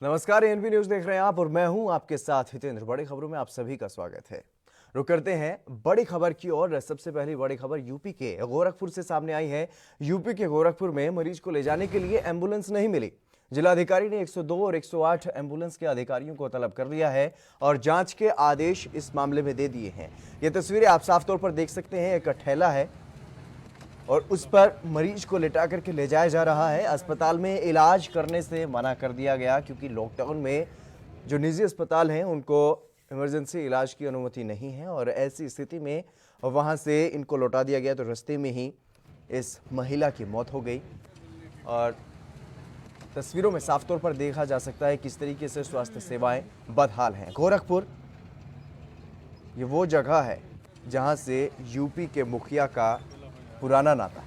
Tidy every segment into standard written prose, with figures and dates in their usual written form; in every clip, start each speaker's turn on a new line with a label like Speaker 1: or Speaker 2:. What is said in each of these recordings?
Speaker 1: नमस्कार, ANP news देख रहे हैं आप और मैं हूं आपके साथ हितेंद्र। बड़ी खबरों में आप सभी का स्वागत है। रुक करते हैं बड़ी खबर की ओर। सबसे पहली बड़ी खबर यूपी के गोरखपुर से सामने आई है। यूपी के गोरखपुर में मरीज को ले जाने के लिए एम्बुलेंस नहीं मिली। जिलाधिकारी ने 102 और 108 एम्बुलेंस के अधिकारियों को तलब कर लिया है और जांच के आदेश इस मामले में दे दिए हैं। ये तस्वीरें आप साफ तौर पर देख सकते हैं। एक ठेला है और उस पर मरीज को लेटा करके ले जाया जा रहा है। अस्पताल में इलाज करने से मना कर दिया गया क्योंकि लॉकडाउन में जो निजी अस्पताल हैं उनको इमरजेंसी इलाज की अनुमति नहीं है और ऐसी स्थिति में वहां से इनको लौटा दिया गया। तो रास्ते में ही इस महिला की मौत हो गई और तस्वीरों में साफ तौर पर देखा जा सकता है किस तरीके से स्वास्थ्य सेवाएं बदहाल हैं। गोरखपुर ये वो जगह है जहां से यूपी के मुखिया का पुराना नाता।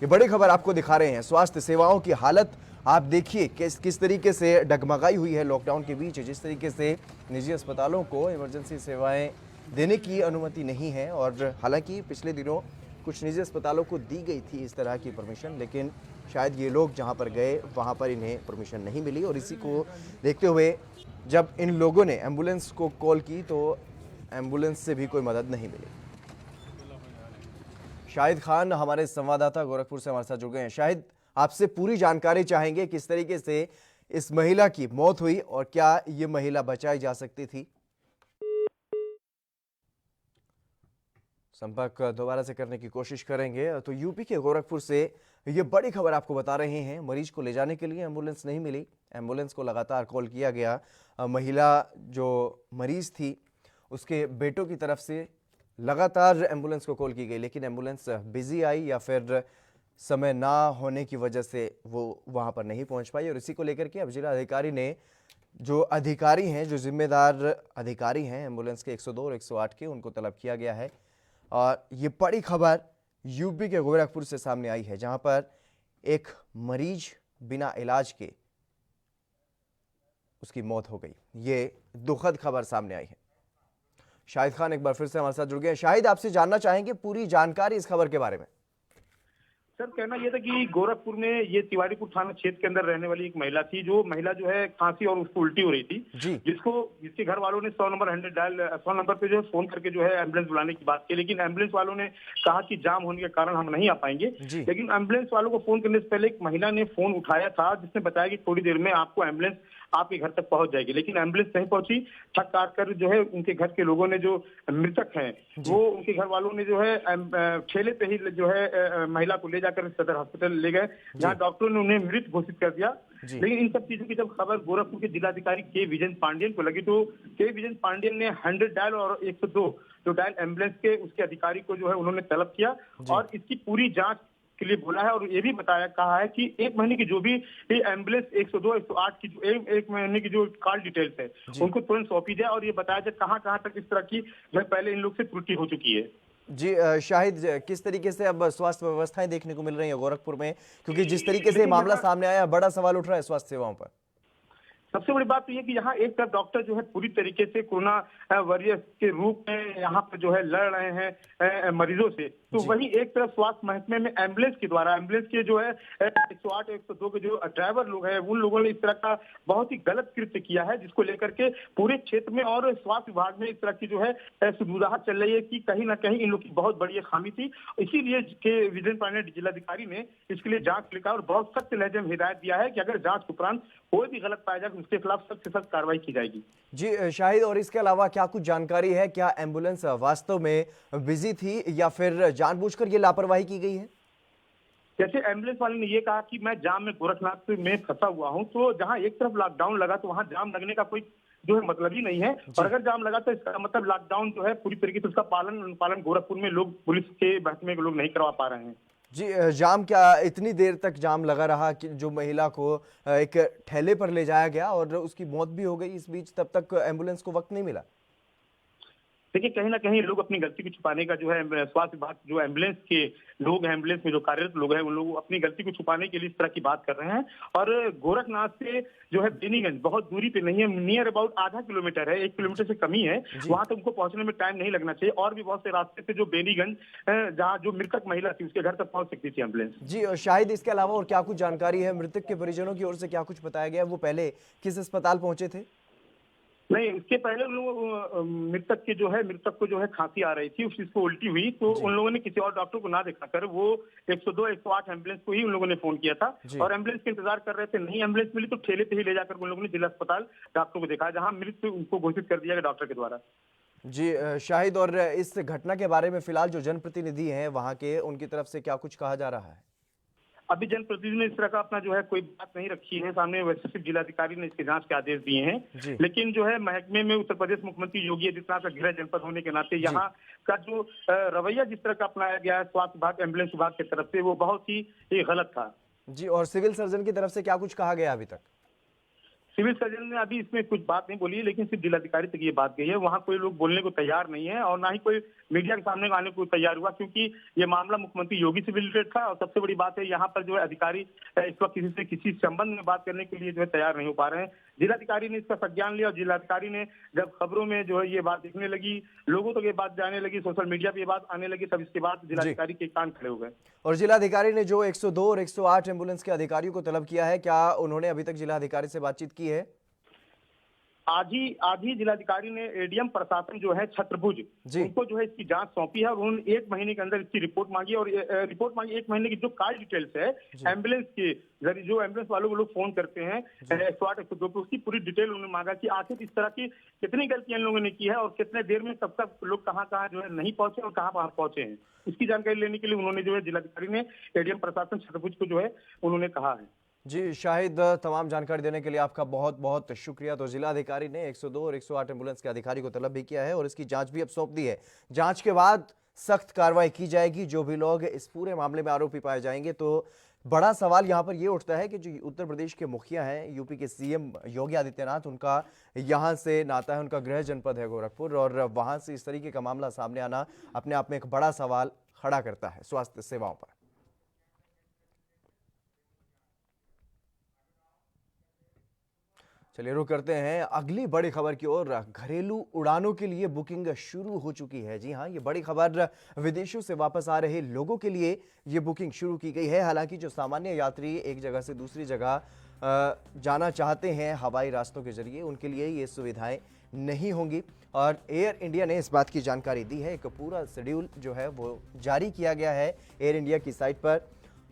Speaker 1: ये बड़ी खबर आपको दिखा रहे हैं। स्वास्थ्य सेवाओं की हालत आप देखिए किस तरीके से डगमगाई हुई है लॉकडाउन के बीच। जिस तरीके से निजी अस्पतालों को इमरजेंसी सेवाएं देने की अनुमति नहीं है और हालांकि पिछले दिनों कुछ निजी अस्पतालों को दी गई थी इस तरह की परमिशन, लेकिन शायद ये लोग जहां पर गए वहां पर इन्हें परमिशन नहीं मिली और इसी को देखते हुए जब इन लोगों ने एम्बुलेंस को कॉल की तो एम्बुलेंस से भी कोई मदद नहीं मिली। शाहिद खान हमारे संवाददाता गोरखपुर से हमारे साथ जुड़ गए हैं। शाहिद, आपसे पूरी जानकारी चाहेंगे किस तरीके से इस महिला की मौत हुई और क्या ये महिला बचाई जा सकती थी। संपर्क दोबारा से करने की कोशिश करेंगे। तो यूपी के गोरखपुर से ये बड़ी खबर आपको बता रहे हैं। मरीज को ले जाने के लिए एम्बुलेंस नहीं मिली। एम्बुलेंस को लगातार कॉल किया गया। महिला जो मरीज थी उसके बेटों की तरफ से लगातार एम्बुलेंस को कॉल की गई, लेकिन एम्बुलेंस बिजी आई या फिर समय ना होने की वजह से वो वहां पर नहीं पहुंच पाई और इसी को लेकर के अब जिला अधिकारी ने जो अधिकारी हैं, जो जिम्मेदार अधिकारी हैं एम्बुलेंस के 102 और 108 के, उनको तलब किया गया है। और ये बड़ी खबर यूपी के गोरखपुर से सामने आई है जहां पर एक मरीज बिना इलाज के उसकी मौत हो गई। ये दुखद खबर सामने आई है। शाहिद खान एक बार फिर से हमारे साथ जुड़ गए हैं। शाहिद, आपसे जानना चाहेंगे पूरी जानकारी इस खबर के बारे में।
Speaker 2: सर, कहना यह था कि गोरखपुर में ये तिवारीपुर थाना क्षेत्र के अंदर रहने वाली एक महिला थी। जो महिला जो है खांसी और उसको उल्टी हो रही थी, जिसके घर वालों ने 100 नंबर 100 नंबर पे जो है फोन करके जो है एम्बुलेंस बुलाने की बात की, लेकिन एम्बुलेंस वालों ने कहा कि जाम होने के कारण हम नहीं आ पाएंगे। लेकिन एम्बुलेंस वालों को फोन करने से पहले एक महिला ने फोन उठाया था जिसने बताया कि थोड़ी देर में आपको एम्बुलेंस आपके घर तक पहुंच जाएगी, लेकिन एम्बुलेंस नहीं पहुंची। थक काट कर जो है उनके घर के लोगों ने, जो मृतक हैं, वो उनके घर वालों ने जो है ठेले पे ही जो है महिला को ले जाकर सदर अस्पताल ले गए, जहां डॉक्टरों ने उन्हें मृत घोषित कर दिया। लेकिन इन सब चीजों की जब खबर गोरखपुर के जिलाधिकारी के विजय पांडेयन को लगी तो के विजय पांडेयन ने 100 डायल और 102 जो डायल एम्बुलेंस के उसके अधिकारी को जो है उन्होंने तलब किया और इसकी पूरी जांच के लिए बोला है। और ये भी कहा है कि 1 महीने की जो भी एम्बुलेंस 102 108 की जो एक महीने की जो कॉल डिटेल्स है उनको तुरंत सौंपी जाए और ये बताया जाए कहां तक इस तरह की जो पहले इन लोग से त्रुटि हो चुकी है।
Speaker 1: जी शाहिद, किस तरीके से अब स्वास्थ्य व्यवस्थाएं देखने को मिल रही है गोरखपुर में, क्योंकि जिस तरीके से मामला सामने आया बड़ा सवाल उठ रहा है स्वास्थ्य सेवाओं पर।
Speaker 2: सबसे बड़ी बात तो ये कि यहाँ एक तरफ डॉक्टर जो है पूरी तरीके से कोरोना वॉरियर्स के रूप में यहाँ पर जो है लड़ रहे हैं मरीजों से, तो वही एक तरफ स्वास्थ्य महकमे में एम्बुलेंस के द्वारा एम्बुलेंस के जो है 108 102 के जो ड्राइवर लोग हैं उन लोगों ने इस तरह का बहुत ही गलत कृत्य किया है, जिसको लेकर के पूरे क्षेत्र में और स्वास्थ्य विभाग में इस तरह की जो है सुदूराहट चल रही है कि कहीं ना कहीं इन लोग की बहुत बड़ी खामी थी। इसीलिए के विजय पांडे जिलाधिकारी ने इसके लिए जांच लेकर और बहुत सख्त लहजे में हिदायत दिया है कि अगर जांच के उपरांत कोई भी गलत पाया जाए उसके खिलाफ सख्त से सख्त कार्रवाई की जाएगी।
Speaker 1: जी शाहिद, और इसके अलावा क्या कुछ जानकारी है? क्या एम्बुलेंस वास्तव में बिजी थी या फिर जानबूझकर ये लापरवाही की गई है?
Speaker 2: जैसे एम्बुलेंस वाले ने ये कहा कि मैं जाम में गोरखनाथ में फंसा हुआ हूं, तो जहां एक तरफ लॉकडाउन लगा तो वहां जाम लगने का कोई जो है मतलब ही नहीं है, और अगर जाम लगा तो इसका मतलब लॉकडाउन जो है पूरी तरीके से उसका पालन गोरखपुर में लोग पुलिस के महकमे के लोग नहीं करवा पा रहे हैं।
Speaker 1: जी जाम क्या इतनी देर तक जाम लगा रहा कि जो महिला को एक ठेले पर ले जाया गया और उसकी मौत भी हो गई इस बीच, तब तक एम्बुलेंस को वक्त नहीं मिला?
Speaker 2: देखिए, कहीं न कहीं लोग अपनी गलती को छुपाने का जो है स्वास्थ्य विभाग जो एम्बुलेंस के लोग हैं, एम्बुलेंस में जो कार्यरत लोग हैं, उन लोग अपनी गलती को छुपाने के लिए इस तरह की बात कर रहे हैं। और गोरखनाथ से जो है बेनीगंज बहुत दूरी पे नहीं है, नियर अबाउट आधा किलोमीटर है, 1 किलोमीटर से कम ही है। वहां तक उनको पहुंचने में टाइम नहीं लगना चाहिए। और भी बहुत से रास्ते थे जो बेनीगंज जहाँ जो मृतक महिला थी उसके घर तक पहुंच सकती थी एम्बुलेंस।
Speaker 1: जी, और शायद इसके अलावा और क्या कुछ जानकारी है? मृतक के परिजनों की ओर से क्या कुछ बताया गया है? वो पहले किस अस्पताल पहुंचे थे?
Speaker 2: नहीं, इसके पहले उन लोगों मृतक को जो है खांसी आ रही थी, उस चीज को उल्टी हुई, तो
Speaker 1: जी।
Speaker 2: उन लोगों ने किसी और डॉक्टर को ना दिखाकर वो 102 108 एम्बुलेंस को ही उन लोगों ने फोन किया था।
Speaker 1: जी।
Speaker 2: और एम्बुलेंस का इंतजार कर रहे थे, नहीं एम्बुलेंस मिली तो ठेले पे ही ले जाकर उन लोगों ने जिला अस्पताल डॉक्टर को दिखाया, जहां मृत उनको घोषित कर दिया गया डॉक्टर के द्वारा।
Speaker 1: जी, शाहिद, और इस घटना के बारे में फिलहाल जो जनप्रतिनिधि हैं वहां के, उनकी तरफ से क्या कुछ कहा जा रहा है?
Speaker 2: अभी जनप्रतिनिधि ने इस तरह का अपना जो है कोई बात नहीं रखी है सामने, वैसे सिर्फ जिलाधिकारी ने इसकी जांच के आदेश दिए हैं।
Speaker 1: जी।
Speaker 2: लेकिन जो है महकमे में उत्तर प्रदेश मुख्यमंत्री योगी आदित्यनाथ का गृह जनपद होने के नाते
Speaker 1: जी।
Speaker 2: यहाँ का जो रवैया जिस तरह का अपनाया गया है स्वास्थ्य विभाग एम्बुलेंस विभाग की तरफ से, वो बहुत ही गलत था।
Speaker 1: जी, और सिविल सर्जन की तरफ से क्या कुछ कहा गया अभी तक?
Speaker 2: सिविल सर्जन ने अभी इसमें कुछ बात नहीं बोली है, लेकिन सिर्फ जिलाधिकारी तक ये बात गई है। वहाँ कोई लोग बोलने को तैयार नहीं है और ना ही कोई मीडिया के सामने आने को तैयार हुआ, क्योंकि ये मामला मुख्यमंत्री योगी से रिलेटेड था। और सबसे बड़ी बात है, यहाँ पर जो है अधिकारी इस वक्त किसी संबंध में बात करने के लिए जो है तैयार नहीं हो पा रहे हैं। जिलाधिकारी ने इसका संज्ञान लिया और जिलाधिकारी ने जब खबरों में जो है ये बात दिखने लगी, लोगों तक ये बात जाने लगी, सोशल मीडिया पे ये बात आने लगी, तब इसके बाद जिलाधिकारी के कान खड़े हो गए।
Speaker 1: और जिलाधिकारी ने जो 102 और 108 एम्बुलेंस के अधिकारियों को तलब किया है, क्या उन्होंने अभी तक जिलाधिकारी से बातचीत की है?
Speaker 2: आज ही जिलाधिकारी ने एडीएम प्रशासन जो है छत्रभुज, उनको जो है इसकी जांच सौंपी है और उन्होंने 1 महीने के अंदर इसकी रिपोर्ट मांगी। और रिपोर्ट मांगी 1 महीने की जो कॉल डिटेल्स है एम्बुलेंस के जरिए, जो एम्बुलेंस वालों को लोग फोन करते हैं 108 102 पे, उसकी पूरी डिटेल उन्होंने मांगा कि आखिर इस तरह की कितनी गलतियां इन लोगों ने की है और कितने देर में तब तक लोग कहाँ कहाँ जो है नहीं पहुंचे और कहाँ पहुंचे हैं। इसकी जानकारी लेने के लिए उन्होंने जो है जिलाधिकारी ने एडीएम प्रशासन छत्रभुज को जो है उन्होंने कहा है।
Speaker 1: जी शाहिद, तमाम जानकारी देने के लिए आपका बहुत बहुत शुक्रिया। तो जिलाधिकारी ने 102 और 108 एम्बुलेंस के अधिकारी को तलब भी किया है और इसकी जांच भी अब सौंप दी है। जांच के बाद सख्त कार्रवाई की जाएगी। जो भी लोग इस पूरे मामले में आरोपी पाए जाएंगे, तो बड़ा सवाल यहाँ पर ये उठता है कि जो उत्तर प्रदेश के मुखिया हैं, यूपी के सीएम योगी आदित्यनाथ, उनका यहाँ से नाता है, उनका गृह जनपद है गोरखपुर, और वहाँ से इस तरीके का मामला सामने आना अपने आप में एक बड़ा सवाल खड़ा करता है स्वास्थ्य सेवाओं पर। चलिए रुक करते हैं अगली बड़ी खबर की ओर। घरेलू उड़ानों के लिए बुकिंग शुरू हो चुकी है। जी हां, ये बड़ी खबर, विदेशों से वापस आ रहे लोगों के लिए ये बुकिंग शुरू की गई है। हालांकि जो सामान्य यात्री एक जगह से दूसरी जगह जाना चाहते हैं हवाई रास्तों के जरिए, उनके लिए ये सुविधाएं नहीं होंगी। और एयर इंडिया ने इस बात की जानकारी दी है। एक पूरा शेड्यूल जो है वो जारी किया गया है एयर इंडिया की साइट पर।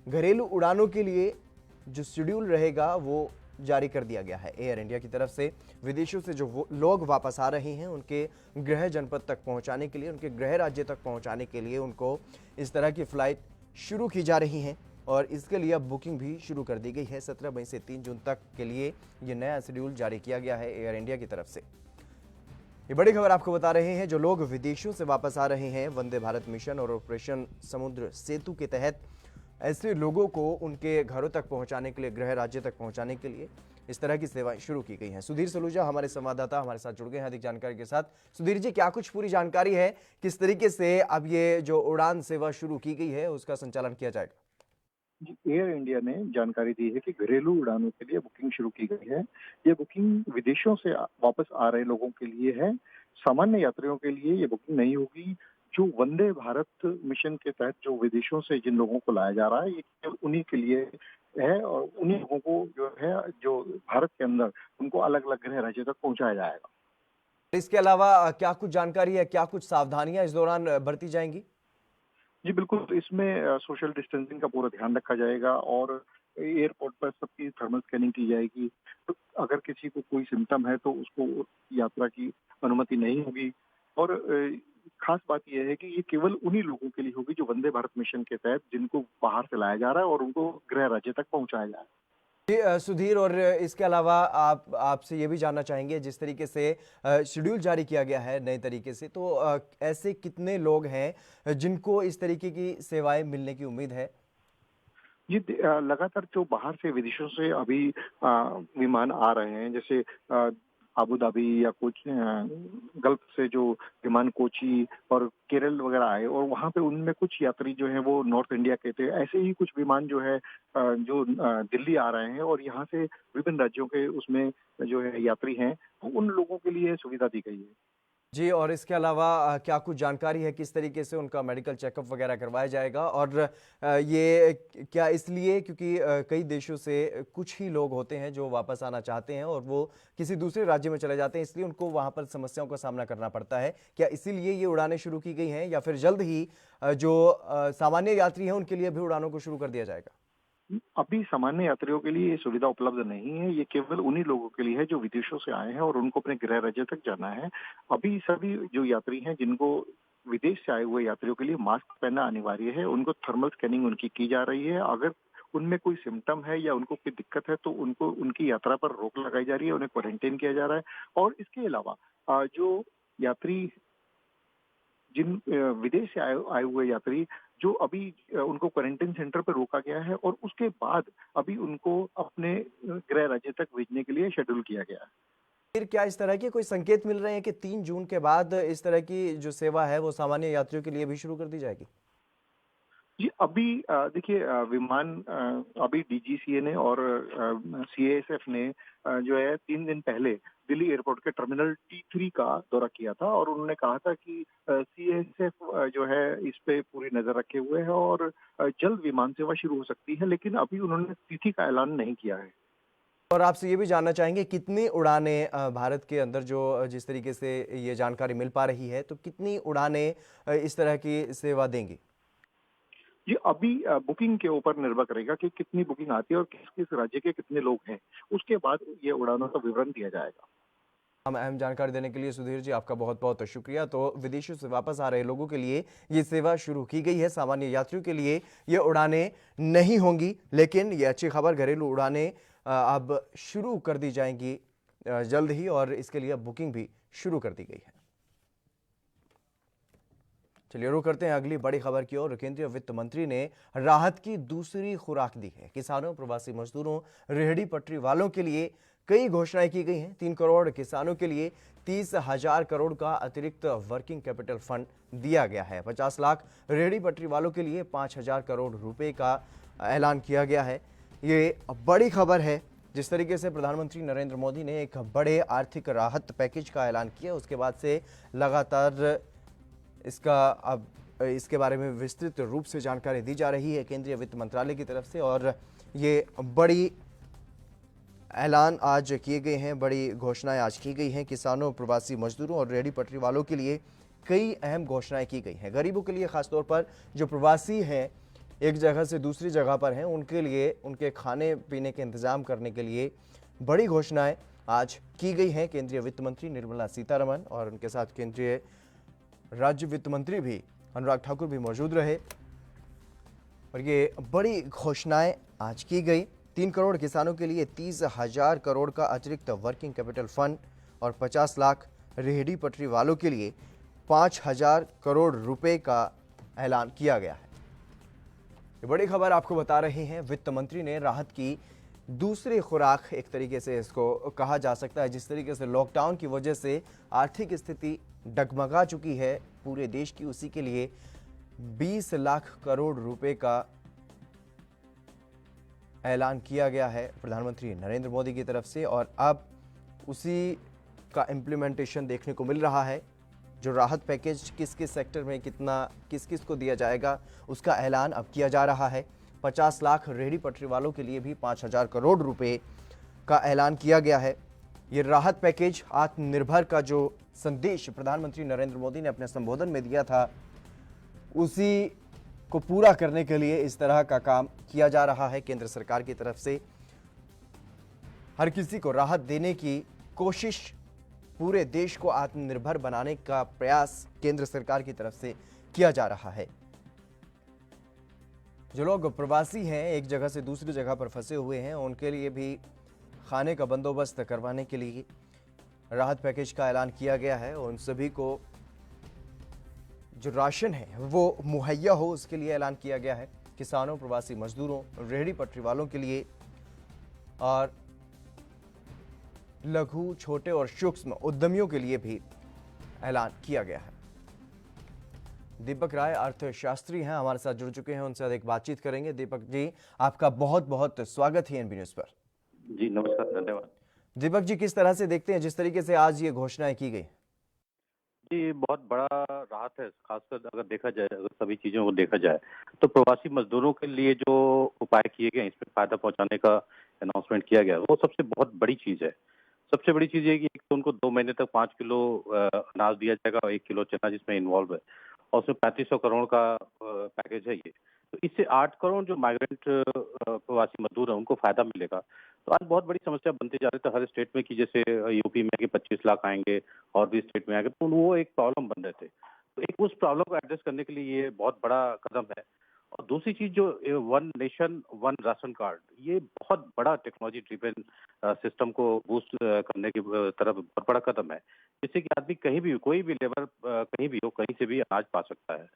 Speaker 1: घरेलू उड़ानों के लिए जो शेड्यूल रहेगा वो जारी कर दिया गया है एयर इंडिया की तरफ से। विदेशों से जो लोग वापस आ रहे हैं, उनके गृह जनपद तक पहुंचाने के लिए, उनके गृह राज्य तक पहुंचाने के लिए उनको इस तरह की फ्लाइट शुरू की जा रही हैं और इसके लिए अब बुकिंग भी शुरू कर दी गई है। 17 मई से 3 जून तक के लिए ये नया शेड्यूल जारी किया गया है एयर इंडिया की तरफ से। ये बड़ी खबर आपको बता रहे हैं, जो लोग विदेशों से वापस आ रहे हैं वंदे भारत मिशन और ऑपरेशन समुद्र सेतु के तहत, ऐसे लोगों को उनके घरों तक पहुंचाने के लिए, गृह राज्य तक पहुंचाने के लिए इस तरह की सेवाएं शुरू की गई हैं। सुधीर सलूजा हमारे संवाददाता हमारे साथ जुड़ गए हैं अधिक जानकारी के साथ। सुधीर जी, क्या कुछ पूरी जानकारी है, किस तरीके से अब ये जो उड़ान सेवा शुरू की गई है उसका संचालन किया जाएगा?
Speaker 3: जी, एयर इंडिया ने जानकारी दी है कि घरेलू उड़ानों के लिए बुकिंग शुरू की गई है। ये बुकिंग विदेशों से वापस आ रहे लोगों के लिए है। सामान्य यात्रियों के लिए ये बुकिंग नहीं होगी। जो वंदे भारत मिशन के तहत जो विदेशों से जिन लोगों को लाया जा रहा है, ये केवल उन्हीं के लिए है और उन्हीं लोगों को जो है, जो भारत के अंदर, उनको अलग अलग गृह राज्य तक पहुंचाया जाएगा।
Speaker 1: इसके अलावा क्या कुछ जानकारी है, क्या कुछ सावधानियां इस दौरान बरती जाएंगी?
Speaker 3: जी बिल्कुल, तो इसमें सोशल डिस्टेंसिंग का पूरा ध्यान रखा जाएगा और एयरपोर्ट पर सबकी थर्मल स्कैनिंग की जाएगी। तो अगर किसी को कोई सिम्टम है तो उसको यात्रा की अनुमति नहीं होगी। और खास बात यह है कि ये केवल उन्हीं लोगों के लिए होगी जो वंदे भारत मिशन के तहत जिनको बाहर से लाया जा रहा है और उनको गृह राज्य तक पहुंचाया जा रहा है।
Speaker 1: सुधीर, और इसके अलावा आपसे ये भी जानना चाहेंगे, जिस तरीके से शेड्यूल जारी किया गया है नए तरीके से, तो ऐसे कितने लोग हैं जिनको इस तरीके की सेवाएं मिलने की उम्मीद है?
Speaker 3: ये लगातार जो बाहर से विदेशों से अभी विमान आ रहे हैं, जैसे अबू धाबी या कुछ गल्फ से जो विमान कोची और केरल वगैरह आए, और वहाँ पे उनमें कुछ यात्री जो है वो नॉर्थ इंडिया के थे। ऐसे ही कुछ विमान जो है दिल्ली आ रहे हैं और यहाँ से विभिन्न राज्यों के उसमें जो है यात्री हैं, तो उन लोगों के लिए सुविधा दी गई है।
Speaker 1: जी, और इसके अलावा क्या कुछ जानकारी है किस तरीके से उनका मेडिकल चेकअप वगैरह करवाया जाएगा? और ये क्या इसलिए क्योंकि कई देशों से कुछ ही लोग होते हैं जो वापस आना चाहते हैं और वो किसी दूसरे राज्य में चले जाते हैं, इसलिए उनको वहाँ पर समस्याओं का सामना करना पड़ता है। क्या इसीलिए ये उड़ानें शुरू की गई हैं या फिर जल्द ही जो सामान्य यात्री हैं उनके लिए भी उड़ानों को शुरू कर दिया जाएगा?
Speaker 3: अभी सामान्य यात्रियों के लिए ये सुविधा उपलब्ध नहीं है। ये केवल उन्हीं लोगों के लिए है जो विदेशों से आए हैं और उनको अपने गृह राज्य तक जाना है। अभी सभी जो यात्री हैं जिनको विदेश से आए हुए यात्रियों के लिए मास्क पहनना अनिवार्य है। उनको थर्मल स्कैनिंग उनकी की जा रही है। अगर उनमें कोई सिम्टम है या उनको कोई दिक्कत है तो उनको उनकी यात्रा पर रोक लगाई जा रही है, उन्हें क्वारंटाइन किया जा रहा है। और इसके अलावा जो यात्री जिन विदेश से आए हुए यात्री जो अभी उनको क्वारंटाइन सेंटर पर रोका गया है और उसके बाद अभी उनको अपने गृह राज्य तक भेजने के लिए शेड्यूल किया गया है।
Speaker 1: फिर क्या इस तरह के कोई संकेत मिल रहे हैं कि 3 जून के बाद इस तरह की जो सेवा है वो सामान्य यात्रियों के लिए भी शुरू कर दी जाएगी?
Speaker 3: जी, अभी देखिए विमान अभी डीजीसीए ने और सीएएसएफ ने जो है 3 दिन पहले दिल्ली एयरपोर्ट के टर्मिनल T3 का दौरा किया था और उन्होंने कहा था कि सीएएसएफ जो है इस पे पूरी नजर रखे हुए है और जल्द विमान सेवा शुरू हो सकती है, लेकिन अभी उन्होंने तिथि का ऐलान नहीं किया है।
Speaker 1: और आपसे ये भी जानना चाहेंगे कितनी उड़ानें भारत के अंदर जो जिस तरीके से ये जानकारी मिल पा रही है, तो कितनी उड़ानें इस तरह की सेवा देंगी?
Speaker 3: ये अभी बुकिंग के ऊपर निर्भर करेगा कि कितनी बुकिंग आती है और किस किस राज्य के कितने लोग हैं। उसके बाद ये उड़ानों का विवरण दिया जाएगा।
Speaker 1: हम अहम जानकारी देने के लिए सुधीर जी आपका बहुत बहुत शुक्रिया। तो विदेशों से वापस आ रहे लोगों के लिए ये सेवा शुरू की गई है। सामान्य यात्रियों के लिए ये उड़ानें नहीं होंगी, लेकिन ये अच्छी खबर, घरेलू उड़ानें अब शुरू कर दी जाएंगी जल्द ही, और इसके लिए अब बुकिंग भी शुरू कर दी गई है। चलिए रुक करते हैं अगली बड़ी खबर की ओर। केंद्रीय वित्त मंत्री ने राहत की दूसरी खुराक दी है। किसानों, प्रवासी मजदूरों, रेहड़ी पटरी वालों के लिए कई घोषणाएं की गई हैं। 3 करोड़ किसानों के लिए 30,000 करोड़ का अतिरिक्त वर्किंग कैपिटल फंड दिया गया है। 50 लाख रेहड़ी पटरी वालों के लिए 5,000 करोड़ रुपए का ऐलान किया गया है। ये बड़ी खबर है। जिस तरीके से प्रधानमंत्री नरेंद्र मोदी ने एक बड़े आर्थिक राहत पैकेज का ऐलान किया, उसके बाद से लगातार इसके बारे में विस्तृत रूप से जानकारी दी जा रही है केंद्रीय वित्त मंत्रालय की तरफ से, और ये बड़ी ऐलान आज किए गए हैं, बड़ी घोषणाएं आज की गई हैं। किसानों, प्रवासी मजदूरों और रेहड़ी पटरी वालों के लिए कई अहम घोषणाएं की गई हैं। गरीबों के लिए, खासतौर पर जो प्रवासी हैं, एक जगह से दूसरी जगह पर हैं, उनके लिए उनके खाने पीने के इंतजाम करने के लिए बड़ी घोषणाएं आज की गई हैं। केंद्रीय वित्त मंत्री निर्मला सीतारमण और उनके साथ केंद्रीय राज्य वित्त मंत्री भी अनुराग ठाकुर भी मौजूद रहे और ये बड़ी घोषणाएं आज की गई। 3 करोड़ किसानों के लिए 30,000 करोड़ का अतिरिक्त वर्किंग कैपिटल फंड और 50 लाख रेहड़ी पटरी वालों के लिए 5,000 करोड़ रुपए का ऐलान किया गया है। ये बड़ी खबर आपको बता रहे हैं। वित्त मंत्री ने राहत की दूसरी खुराक, एक तरीके से इसको कहा जा सकता है। जिस तरीके से लॉकडाउन की वजह से आर्थिक स्थिति डगमगा चुकी है पूरे देश की, उसी के लिए 20 लाख करोड़ रुपए का ऐलान किया गया है प्रधानमंत्री नरेंद्र मोदी की तरफ से, और अब उसी का इम्प्लीमेंटेशन देखने को मिल रहा है। जो राहत पैकेज किस किस सेक्टर में कितना किस किस को दिया जाएगा, उसका ऐलान अब किया जा रहा है। 50 लाख रेहड़ी पटरी वालों के लिए भी 5,000 करोड़ रुपए का ऐलान किया गया है। ये राहत पैकेज, आत्मनिर्भर का जो संदेश प्रधानमंत्री नरेंद्र मोदी ने अपने संबोधन में दिया था, उसी को पूरा करने के लिए इस तरह का काम किया जा रहा है केंद्र सरकार की तरफ से। हर किसी को राहत देने की कोशिश, पूरे देश को आत्मनिर्भर बनाने का प्रयास केंद्र सरकार की तरफ से किया जा रहा है। जो लोग प्रवासी हैं, एक जगह से दूसरी जगह पर फंसे हुए हैं, उनके लिए भी खाने का बंदोबस्त करवाने के लिए राहत पैकेज का ऐलान किया गया है। उन सभी को जो राशन है वो मुहैया हो, उसके लिए ऐलान किया गया है। किसानों, प्रवासी मजदूरों, रेहड़ी पटरी वालों के लिए और लघु, छोटे और सूक्ष्म उद्यमियों के लिए भी ऐलान किया गया है। दीपक राय अर्थशास्त्री हैं, हमारे साथ जुड़ चुके हैं, उनसे अधिक बातचीत करेंगे। दीपक जी, आपका बहुत बहुत स्वागत है एनबी न्यूज पर।
Speaker 4: जी नमस्कार, धन्यवाद।
Speaker 1: दीपक जी, किस तरह से देखते हैं जिस तरीके से आज ये घोषणाएं की गई?
Speaker 4: जी, बहुत बड़ा राहत है, खासकर अगर देखा जाए, अगर सभी चीजों को देखा जाए तो प्रवासी मजदूरों के लिए जो उपाय किए गए, इसमें फायदा पहुंचाने का अनाउंसमेंट किया गया, वो सबसे बहुत बड़ी चीज है। सबसे बड़ी चीज ये कि एक तो उनको 2 महीने तक 5 किलो अनाज दिया जाएगा और 1 किलो चना जिसमें इन्वॉल्व है, और उसमें 3500 करोड़ का पैकेज है ये। तो इससे 8 करोड़ जो माइग्रेंट प्रवासी मजदूर है उनको फायदा मिलेगा। तो आज बहुत बड़ी समस्या बनती जा रही थी हर स्टेट में कि जैसे यूपी में कि 25 लाख आएंगे और भी स्टेट में आएंगे, तो वो एक प्रॉब्लम बन रहे थे। तो एक उस प्रॉब्लम को एड्रेस करने के लिए ये बहुत बड़ा कदम है। और दूसरी चीज जो one nation one ration card, ये बहुत बड़ा टेक्नोलॉजी ड्रिवन सिस्टम को बूस्ट करने की तरफ बहुत बड़ा कदम है, जिससे कि आदमी कहीं भी, कोई भी लेबर कहीं भी हो, कहीं से भी अनाज पा सकता है।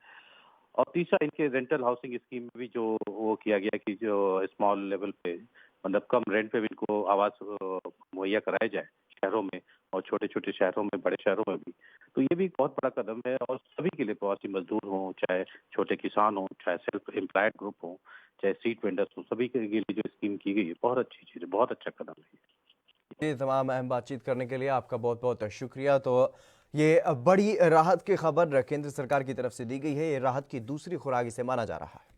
Speaker 4: और तीसरा, इनके रेंटल हाउसिंग स्कीम में भी जो वो किया गया कि जो स्मॉल लेवल पे, मतलब कम रेंट पे भी इनको आवास मुहैया कराया जाए शहरों में, और छोटे छोटे शहरों में, बड़े शहरों में भी। तो ये भी बहुत बड़ा कदम है, और सभी के लिए, प्रवासी मजदूर हों, चाहे छोटे किसान हों, चाहे सेल्फ एम्प्लॉयड ग्रुप हों, चाहे स्ट्रीट वेंडर्स हों, सभी के लिए जो स्कीम की गई है, बहुत अच्छी चीज़ है, बहुत अच्छा कदम है।
Speaker 1: ये तमाम अहम बातचीत करने के लिए आपका बहुत बहुत शुक्रिया। तो ये बड़ी राहत की खबर केंद्र सरकार की तरफ से दी गई है। ये राहत की दूसरी खुराक इसे माना जा रहा है।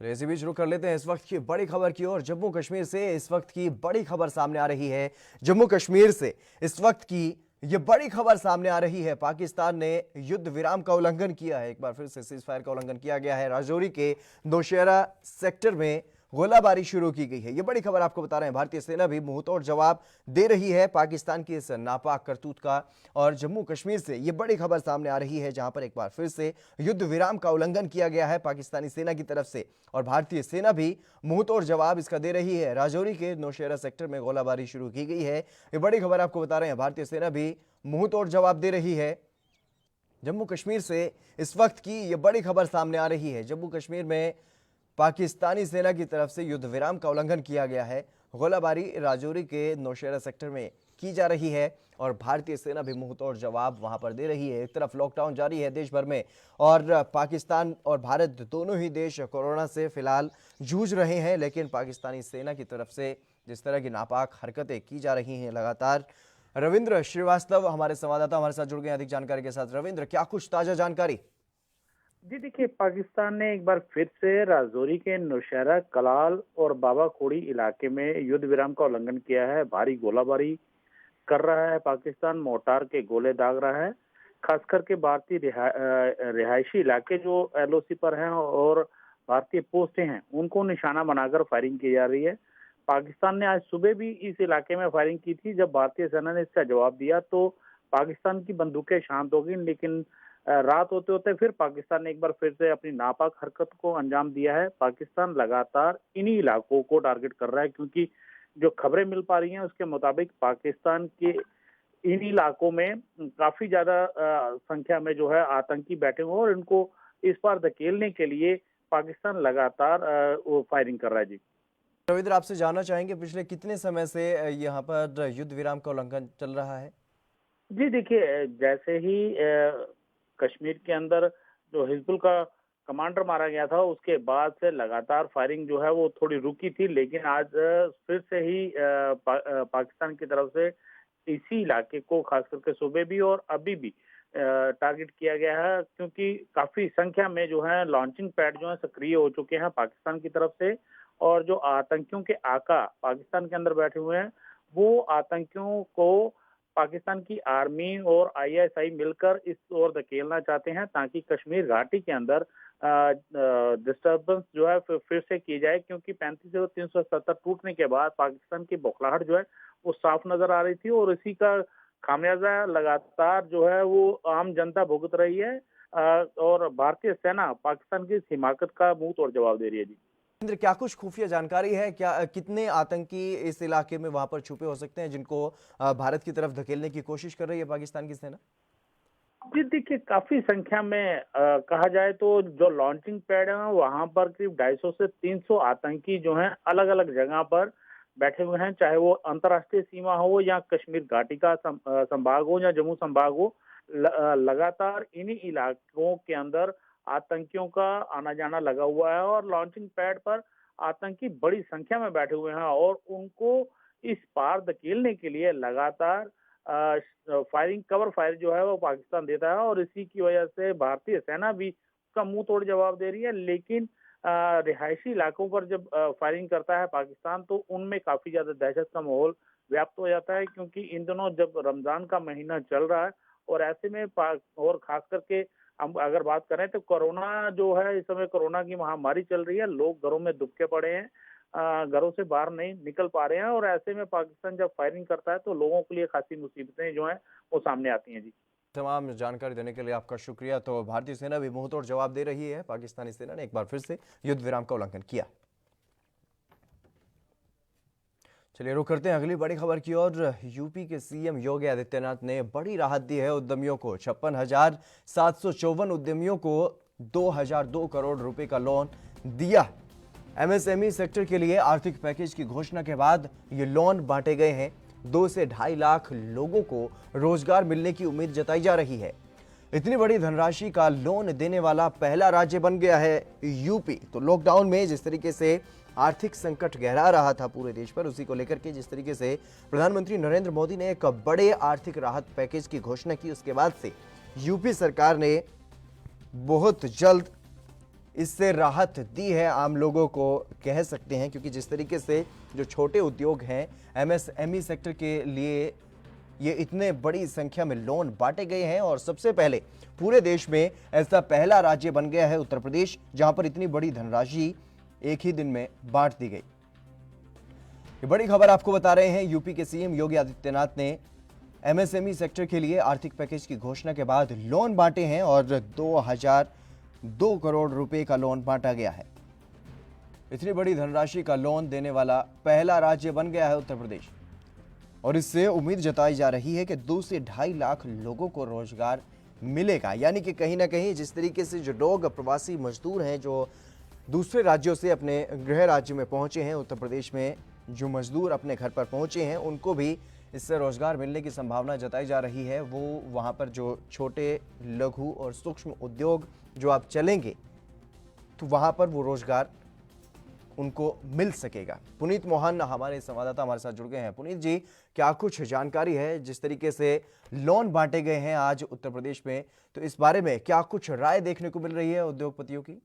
Speaker 1: तो इसी बीच रुक कर लेते हैं इस वक्त की बड़ी खबर की ओर। जम्मू कश्मीर से इस वक्त की बड़ी खबर सामने आ रही है। जम्मू कश्मीर से इस वक्त की ये बड़ी खबर सामने आ रही है। पाकिस्तान ने युद्ध विराम का उल्लंघन किया है। एक बार फिर से सीज फायर का उल्लंघन किया गया है। राजौरी के नौशेरा सेक्टर में गोलाबारी शुरू की गई है। ये बड़ी खबर आपको बता रहे हैं। भारतीय सेना भी मुंहतोड़ जवाब दे रही है पाकिस्तान की इस नापाक करतूत का। और जम्मू कश्मीर से ये बड़ी खबर सामने आ रही है, जहां पर एक बार फिर से युद्ध विराम का उल्लंघन किया गया है पाकिस्तानी सेना की तरफ से, और भारतीय सेना भी मुंहतोड़ जवाब इसका दे रही है। राजौरी के नौशेरा सेक्टर में गोलाबारी शुरू की गई है। ये बड़ी खबर आपको बता रहे हैं। भारतीय सेना भी मुंहतोड़ जवाब दे रही है। जम्मू कश्मीर से इस वक्त की ये बड़ी खबर सामने आ रही है। जम्मू कश्मीर में पाकिस्तानी सेना की तरफ से युद्ध विराम का उल्लंघन किया गया है। गोलाबारी राजौरी के नौशेरा सेक्टर में की जा रही है, और भारतीय सेना भी मुंहतोड़ जवाब वहां पर दे रही है। एक तरफ लॉकडाउन जारी है देश भर में, और पाकिस्तान और भारत दोनों ही देश कोरोना से फिलहाल जूझ रहे हैं, लेकिन पाकिस्तानी सेना की तरफ से जिस तरह की नापाक हरकतें की जा रही हैं लगातार। रविंद्र श्रीवास्तव हमारे संवाददाता हमारे साथ जुड़ गए अधिक जानकारी के साथ। रविंद्र, क्या कुछ ताजा जानकारी?
Speaker 5: जी देखिए, पाकिस्तान ने एक बार फिर से राजौरी के नौशेरा, कलाल और बाबा खोड़ी इलाके में युद्ध विराम का उल्लंघन किया है। भारी गोलाबारी कर रहा है पाकिस्तान, मोर्टार के गोले दाग रहा है। खास करके भारतीय रिहायशी इलाके जो एलओसी पर हैं और भारतीय पोस्टें हैं, उनको निशाना बनाकर फायरिंग की जा रही है। पाकिस्तान ने आज सुबह भी इस इलाके में फायरिंग की थी। जब भारतीय सेना ने इसका जवाब दिया तो पाकिस्तान की बंदूकें शांत हो गई, लेकिन रात होते होते फिर पाकिस्तान ने एक बार फिर से अपनी नापाक हरकत को अंजाम दिया है। पाकिस्तान लगातार इन्हीं इलाकों को टारगेट कर रहा है, क्योंकि जो खबरें मिल पा रही हैं उसके मुताबिक पाकिस्तान के इन इलाकों में काफी ज्यादा संख्या में जो है आतंकी बैठे हुए हैं, और इनको इस बार धकेलने के लिए पाकिस्तान लगातार फायरिंग कर रहा है। जी
Speaker 1: रविंद्र, आपसे जानना चाहेंगे पिछले कितने समय से यहाँ पर युद्ध विराम का उल्लंघन चल रहा है?
Speaker 5: जी देखिए, जैसे ही कश्मीर के अंदर जो हिजबुल का कमांडर मारा गया था, उसके बाद से लगातार फायरिंग जो है वो थोड़ी रुकी थी, लेकिन आज फिर से ही पाकिस्तान की तरफ से इसी इलाके को खास करके सुबह भी और अभी भी टारगेट किया गया है, क्योंकि काफी संख्या में जो है लॉन्चिंग पैड जो है सक्रिय हो चुके हैं पाकिस्तान की तरफ से, और जो आतंकियों के आका पाकिस्तान के अंदर बैठे हुए हैं, वो आतंकियों को पाकिस्तान की आर्मी और आईएसआई मिलकर इस ओर धकेलना चाहते हैं, ताकि कश्मीर घाटी के अंदर डिस्टर्बेंस जो है फिर से की जाए, क्योंकि 35 और 370 टूटने के बाद पाकिस्तान की बौखलाहट जो है वो साफ नजर आ रही थी, और इसी का खामियाजा लगातार जो है वो आम जनता भुगत रही है, और भारतीय सेना पाकिस्तान की इस हिमाकत का मुंह तोड़ जवाब दे रही है। जी
Speaker 1: रविंद्र, क्या कुछ खुफिया जानकारी है? क्या कितने आतंकी इस इलाके में वहां पर छुपे हो सकते हैं जिनको भारत की तरफ धकेलने की कोशिश कर रही है पाकिस्तान की सेना?
Speaker 5: जी देखिए, काफी संख्या में कहा जाए तो जो लॉन्चिंग पैड है वहां पर करीब 250 से 300 आतंकी जो हैं अलग अलग जगह पर बैठे हुए हैं, चाहे वो अंतर्राष्ट्रीय सीमा हो या कश्मीर घाटी का संभाग हो या जम्मू संभाग हो। लगातार इन्हीं इलाकों के अंदर आतंकियों का आना जाना लगा हुआ है और लॉन्चिंग पैड पर आतंकी बड़ी संख्या में बैठे हुए हैं और उनको इस पार धकेलने के लिए लगातार फायरिंग, कवर फायर जो है वो पाकिस्तान देता है और इसी की वजह से भारतीय सेना भी उसका मुंह तोड़ जवाब दे रही है। लेकिन रिहायशी इलाकों पर जब फायरिंग करता है पाकिस्तान तो उनमें काफी ज्यादा दहशत का माहौल व्याप्त हो जाता है, क्योंकि इन दिनों जब रमजान का महीना चल रहा है और ऐसे में और खास करके हम अगर बात करें तो कोरोना जो है, इस समय कोरोना की महामारी चल रही है, लोग घरों में दुबके पड़े हैं, घरों से बाहर नहीं निकल पा रहे हैं और ऐसे में पाकिस्तान जब फायरिंग करता है तो लोगों के लिए खासी मुसीबतें जो हैं वो सामने आती हैं। जी,
Speaker 1: तमाम जानकारी देने के लिए आपका शुक्रिया। तो भारतीय सेना भी मुंहतोड़ जवाब दे रही है। पाकिस्तानी सेना ने एक बार फिर से युद्ध विराम का उल्लंघन किया। चलिए रुक करते हैं अगली बड़ी खबर की ओर। यूपी के सीएम योगी आदित्यनाथ ने बड़ी राहत दी है उद्यमियों को। 56,754 उद्यमियों को 2002 करोड़ रुपए का लोन दिया। एमएसएमई सेक्टर के लिए आर्थिक पैकेज की घोषणा के बाद ये लोन बांटे गए हैं। 2 से 2.5 लाख लोगों को रोजगार मिलने की उम्मीद जताई जा रही है। इतनी बड़ी धनराशि का लोन देने वाला पहला राज्य बन गया है यूपी। तो लॉकडाउन में जिस तरीके से आर्थिक संकट गहरा रहा था पूरे देश पर, उसी को लेकर के जिस तरीके से प्रधानमंत्री नरेंद्र मोदी ने एक बड़े आर्थिक राहत पैकेज की घोषणा की, उसके बाद से यूपी सरकार ने बहुत जल्द इससे राहत दी है आम लोगों को, कह सकते हैं। क्योंकि जिस तरीके से जो छोटे उद्योग हैं एमएसएमई सेक्टर के लिए ये इतने बड़ी संख्या में लोन बांटे गए हैं और सबसे पहले पूरे देश में ऐसा पहला राज्य बन गया है उत्तर प्रदेश, जहां पर इतनी बड़ी धनराशि एक ही दिन में बांट दी गई। ये बड़ी खबर आपको बता रहे हैं। यूपी के सीएम योगी आदित्यनाथ ने एमएसएमई सेक्टर के लिए आर्थिक पैकेज की घोषणा के बाद लोन बांटे हैं और 2002 करोड़ रुपए का लोन बांटा गया है। इतनी बड़ी धनराशि का लोन देने वाला पहला राज्य बन गया है उत्तर प्रदेश और इससे उम्मीद जताई जा रही है कि 2 से 2.5 लाख लोगों को रोजगार मिलेगा। यानी कि कहीं ना कहीं जिस तरीके से जो लोग प्रवासी मजदूर हैं जो दूसरे राज्यों से अपने गृह राज्य में पहुंचे हैं, उत्तर प्रदेश में जो मजदूर अपने घर पर पहुंचे हैं, उनको भी इससे रोजगार मिलने की संभावना जताई जा रही है। वो वहां पर जो छोटे लघु और सूक्ष्म उद्योग जो आप चलेंगे तो वहां पर वो रोजगार उनको मिल सकेगा। पुनीत मोहन हमारे संवाददाता हमारे साथ जुड़ गए हैं। पुनीत जी, क्या कुछ जानकारी है? जिस तरीके से लोन बांटे गए हैं आज उत्तर प्रदेश में, तो इस बारे में क्या कुछ राय देखने को मिल रही है उद्योगपतियों की?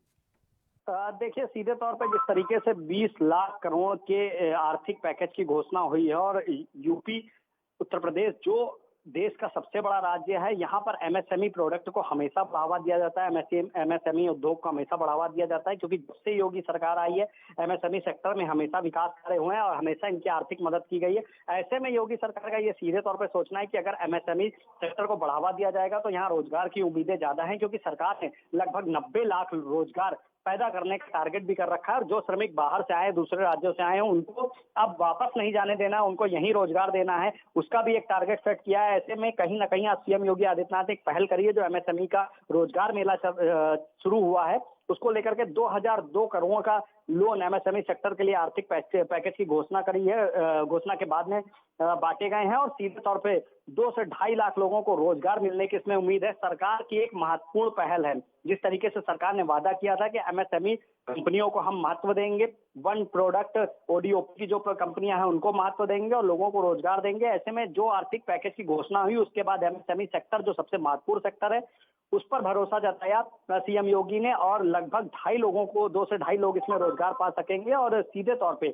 Speaker 6: देखिए, सीधे तौर पर जिस तरीके से 20 लाख करोड़ के आर्थिक पैकेज की घोषणा हुई है और यूपी उत्तर प्रदेश जो देश का सबसे बड़ा राज्य है, यहाँ पर एमएसएमई प्रोडक्ट को हमेशा बढ़ावा दिया जाता है, एमएसएमई उद्योग को हमेशा बढ़ावा दिया जाता है, क्योंकि जब से योगी सरकार आई है एमएसएमई सेक्टर में हमेशा विकास कार्य हुए हैं और हमेशा इनकी आर्थिक मदद की गई है। ऐसे में योगी सरकार का ये सीधे तौर पर सोचना है कि अगर एमएसएमई सेक्टर को बढ़ावा दिया जाएगा तो यहाँ रोजगार की उम्मीदें ज्यादा हैं, क्योंकि सरकार ने लगभग 90 लाख रोजगार पैदा करने का टारगेट भी कर रखा है और जो श्रमिक बाहर से आए, दूसरे राज्यों से आए हैं, उनको अब वापस नहीं जाने देना है, उनको यहीं रोजगार देना है, उसका भी एक टारगेट सेट किया है। ऐसे में कहीं ना कहीं आज सीएम योगी आदित्यनाथ ने एक पहल करी है, जो एमएसएमई का रोजगार मेला शुरू हुआ है, उसको लेकर के 2002 करोड़ का लोन एमएसएमई सेक्टर के लिए आर्थिक पैकेज की घोषणा करी है। घोषणा के बाद में बांटे गए हैं और सीधे तौर पे 2 से 2.5 लाख लोगों को रोजगार मिलने की इसमें उम्मीद है। सरकार की एक महत्वपूर्ण पहल है। जिस तरीके से सरकार ने वादा किया था कि एमएसएमई कंपनियों को हम महत्व देंगे, वन प्रोडक्ट ओडीओपी की जो कंपनियां हैं उनको महत्व देंगे और लोगों को रोजगार देंगे। ऐसे में जो आर्थिक पैकेज की घोषणा हुई उसके बाद एमएसएमई सेक्टर जो सबसे महत्वपूर्ण सेक्टर है उस पर भरोसा जताया सीएम योगी ने और लगभग 2.5 लोगों को 2 से 2.5 लोग इसमें रोजगार पा सकेंगे। और सीधे तौर पे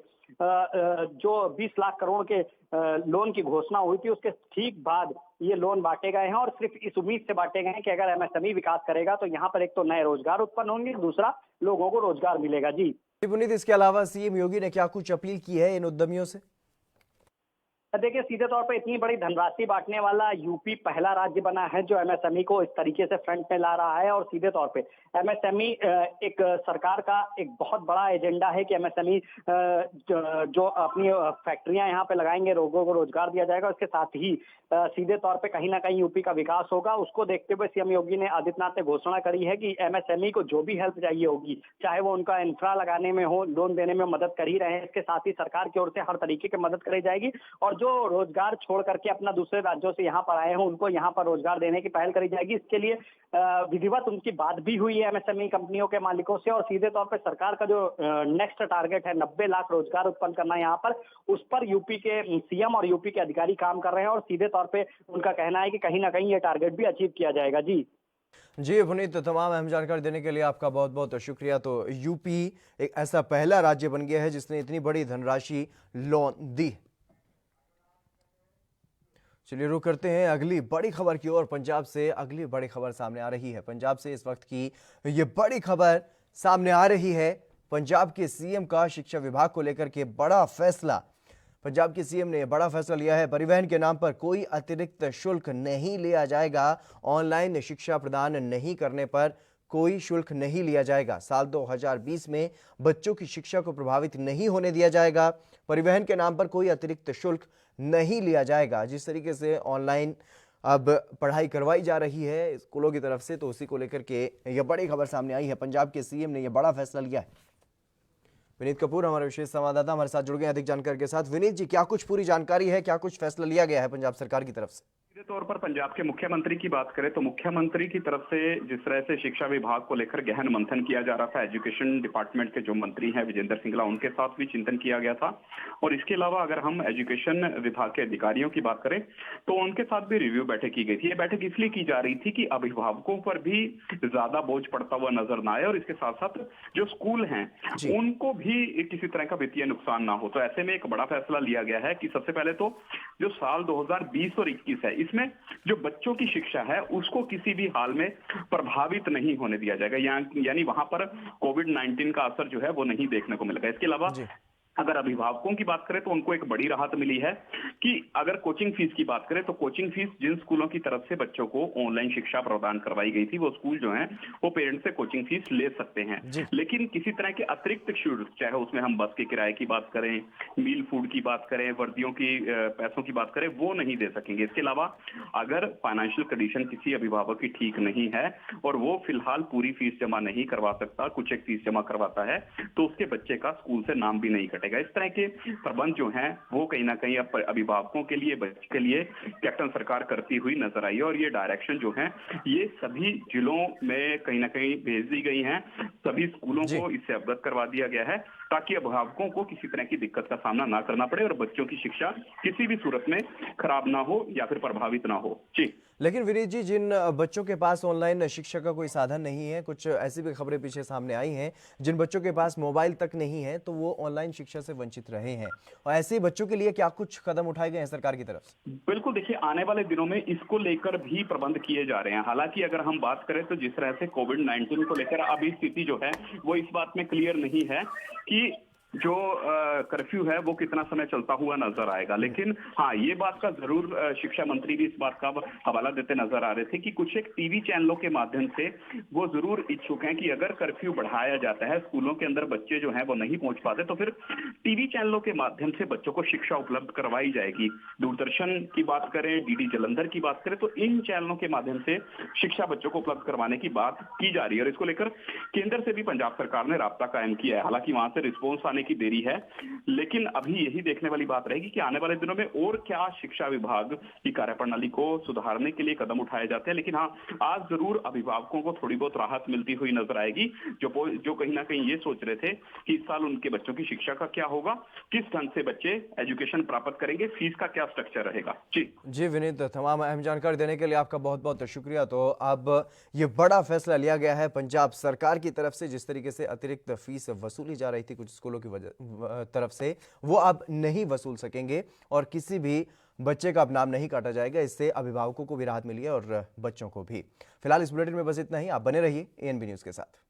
Speaker 6: जो 20 लाख करोड़ के लोन की घोषणा हुई थी उसके ठीक बाद ये लोन बांटे गए हैं और सिर्फ इस उम्मीद से बांटे गए हैं कि अगर एमएसएमई विकास करेगा तो यहाँ पर एक तो नए रोजगार उत्पन्न होंगे, दूसरा लोगों को रोजगार मिलेगा। जी
Speaker 1: पुनीत, इसके अलावा सीएम योगी ने क्या कुछ अपील की है इन उद्यमियों से?
Speaker 6: देखिए सीधे तौर पर इतनी बड़ी धनराशि बांटने वाला यूपी पहला राज्य बना है जो एमएसएमई को इस तरीके से फ्रंट में ला रहा है। और सीधे तौर पे एमएसएमई एक सरकार का एक बहुत बड़ा एजेंडा है कि एमएसएमई जो अपनी फैक्ट्रियां यहाँ पे लगाएंगे, लोगों को रोजगार दिया जाएगा। उसके साथ ही सीधे तौर पे कहीं ना कहीं यूपी का विकास होगा। उसको देखते हुए सीएम योगी ने आदित्यनाथ ने घोषणा करी है कि एमएसएमई को जो भी हेल्प चाहिए होगी, चाहे वो उनका इंफ्रा लगाने में हो, लोन देने में मदद कर ही रहे हैं, इसके साथ ही सरकार की ओर से हर तरीके की मदद करी जाएगी। और जो रोजगार छोड़ करके अपना दूसरे राज्यों से यहाँ पर आए हैं उनको यहाँ पर रोजगार देने की पहल करी जाएगी। इसके लिए विधिवत उनकी बात भी हुई है एमएसएमई कंपनियों के मालिकों से। और सीधे तौर पर सरकार का जो नेक्स्ट टारगेट है 90 लाख रोजगार उत्पन्न करना यहाँ पर, उस पर यूपी के सीएम और यूपी के अधिकारी काम कर रहे हैं। और सीधे तौर पे उनका कहना है कि कहीं ना कहीं ये टारगेट भी अचीव किया जाएगा।
Speaker 1: जी पुनीत, तो तमाम अहम जानकारी देने के लिए आपका बहुत बहुत शुक्रिया। तो यूपी एक ऐसा पहला राज्य बन गया है जिसने इतनी बड़ी धनराशि लोन दी। चलिए रुक करते हैं अगली बड़ी खबर की ओर। पंजाब से अगली बड़ी खबर सामने आ रही है। पंजाब से इस वक्त की ये बड़ी खबर सामने आ रही है। पंजाब के सीएम का शिक्षा विभाग को लेकर के बड़ा फैसला। पंजाब के सीएम ने बड़ा फैसला लिया है। परिवहन के नाम पर कोई अतिरिक्त शुल्क नहीं लिया जाएगा। ऑनलाइन शिक्षा प्रदान नहीं करने पर कोई शुल्क नहीं लिया जाएगा। साल 2020 में बच्चों की शिक्षा को प्रभावित नहीं होने दिया जाएगा। परिवहन के नाम पर कोई अतिरिक्त शुल्क नहीं लिया जाएगा। जिस तरीके से ऑनलाइन अब पढ़ाई करवाई जा रही है स्कूलों की तरफ से, तो उसी को लेकर के यह बड़ी खबर सामने आई है। पंजाब के सीएम ने यह बड़ा फैसला लिया है। विनीत कपूर हमारे विशेष संवाददाता हमारे साथ जुड़ गए अधिक जानकारी के साथ। विनीत जी, क्या कुछ पूरी जानकारी है, क्या कुछ फैसला लिया गया है पंजाब सरकार की तरफ से?
Speaker 2: सीधे तौर पर पंजाब के मुख्यमंत्री की बात करें तो मुख्यमंत्री की तरफ से जिस तरह से शिक्षा विभाग को लेकर गहन मंथन किया जा रहा था, एजुकेशन डिपार्टमेंट के जो मंत्री हैं विजेंद्र सिंगला, उनके साथ भी चिंतन किया गया था। और इसके अलावा अगर हम एजुकेशन विभाग के अधिकारियों की बात करें तो उनके साथ भी रिव्यू बैठक की गई थी। ये बैठक इसलिए की जा रही थी कि अभिभावकों पर भी ज्यादा बोझ पड़ता हुआ नजर ना आए और इसके साथ साथ जो स्कूल हैं उनको भी किसी तरह का वित्तीय नुकसान ना हो। तो ऐसे में एक बड़ा फैसला लिया गया है कि सबसे पहले तो जो साल 2020 और 21 है, इसमें जो बच्चों की शिक्षा है उसको किसी भी हाल में प्रभावित नहीं होने दिया जाएगा। यानी वहां पर कोविड-19 का असर जो है वो नहीं देखने को मिलेगा। इसके अलावा अगर अभिभावकों की बात करें तो उनको एक बड़ी राहत मिली है कि अगर कोचिंग फीस की बात करें तो कोचिंग फीस जिन स्कूलों की तरफ से बच्चों को ऑनलाइन शिक्षा प्रदान करवाई गई थी वो स्कूल जो हैं वो पेरेंट्स से कोचिंग फीस ले सकते हैं। लेकिन किसी तरह के अतिरिक्त शुल्क, चाहे उसमें हम बस के किराए की बात करें, मील फूड की बात करें, वर्दियों की पैसों की बात करें, वो नहीं दे सकेंगे। इसके अलावा अगर फाइनेंशियल कंडीशन किसी अभिभावक की ठीक नहीं है और वो फिलहाल पूरी फीस जमा नहीं करवा सकता, कुछ एक फीस जमा करवाता है, तो उसके बच्चे का स्कूल से नाम भी नहीं कटेगा। इस तरह के प्रबंध जो हैं वो कहीं ना कहीं अब अभिभावकों के लिए, बच्चे के लिए कैप्टन सरकार करती हुई नजर आई है। और ये डायरेक्शन जो है ये सभी जिलों में कहीं ना कहीं भेज दी गई हैं। सभी स्कूलों को इससे अवगत करवा दिया गया है ताकि अभिभावकों को किसी तरह की दिक्कत का सामना ना करना पड़े और बच्चों की शिक्षा किसी भी सूरत में खराब ना हो या फिर प्रभावित ना हो। जी
Speaker 1: लेकिन विनीत जी, जिन बच्चों के पास ऑनलाइन शिक्षा का कोई साधन नहीं है, कुछ ऐसी भी खबरें पीछे सामने आई हैं जिन बच्चों के पास मोबाइल तक नहीं है तो वो ऑनलाइन शिक्षा से वंचित रहे हैं, और ऐसे बच्चों के लिए क्या कुछ कदम उठाए गए हैं सरकार की तरफ से?
Speaker 2: बिल्कुल, देखिए आने वाले दिनों में इसको लेकर भी प्रबंध किए जा रहे हैं। हालांकि अगर हम बात करें तो जिस तरह से कोविड-19 को लेकर अभी स्थिति जो है वो इस बात में क्लियर नहीं है कि जो कर्फ्यू है वो कितना समय चलता हुआ नजर आएगा। लेकिन हाँ, ये बात का जरूर शिक्षा मंत्री भी इस बात का हवाला देते नजर आ रहे थे कि कुछ एक टीवी चैनलों के माध्यम से वो जरूर इच्छुक हैं कि अगर कर्फ्यू बढ़ाया जाता है, स्कूलों के अंदर बच्चे जो हैं वो नहीं पहुंच पाते, तो फिर टीवी चैनलों के माध्यम से बच्चों को शिक्षा उपलब्ध करवाई जाएगी। दूरदर्शन की बात करें, डीडी जलंधर की बात करें, तो इन चैनलों के माध्यम से शिक्षा बच्चों को उपलब्ध करवाने की बात की जा रही है। और इसको लेकर केंद्र से भी पंजाब सरकार ने राब्ता कायम किया है। हालांकि वहां से रिस्पॉन्स आने की देरी है, लेकिन अभी यही देखने वाली बात रहेगी कि आने वाले दिनों में और क्या शिक्षा विभाग की कार्यप्रणाली को सुधारने के लिए कदम उठाए जाते हैं। लेकिन हाँ, आज जरूर अभिभावकों को थोड़ी बहुत राहत मिलती हुई नजर आएगी, जो कहीं ना कहीं ये सोच रहे थे कि इस साल उनके बच्चों की शिक्षा का क्या होगा, किस ढंग से बच्चे एजुकेशन प्राप्त करेंगे, फीस का क्या स्ट्रक्चर रहेगा।
Speaker 1: जी विनीत, तमाम अहम जानकारी देने के लिए आपका बहुत बहुत शुक्रिया। तो अब ये बड़ा फैसला लिया गया है पंजाब सरकार की तरफ से। जिस तरीके से अतिरिक्त फीस वसूली जा रही थी कुछ स्कूलों की तरफ से, वो अब नहीं वसूल सकेंगे और किसी भी बच्चे का अब नाम नहीं काटा जाएगा। इससे अभिभावकों को भी राहत मिली है और बच्चों को भी। फिलहाल इस बुलेटिन में बस इतना ही। आप बने रहिए एएनबी न्यूज़ के साथ।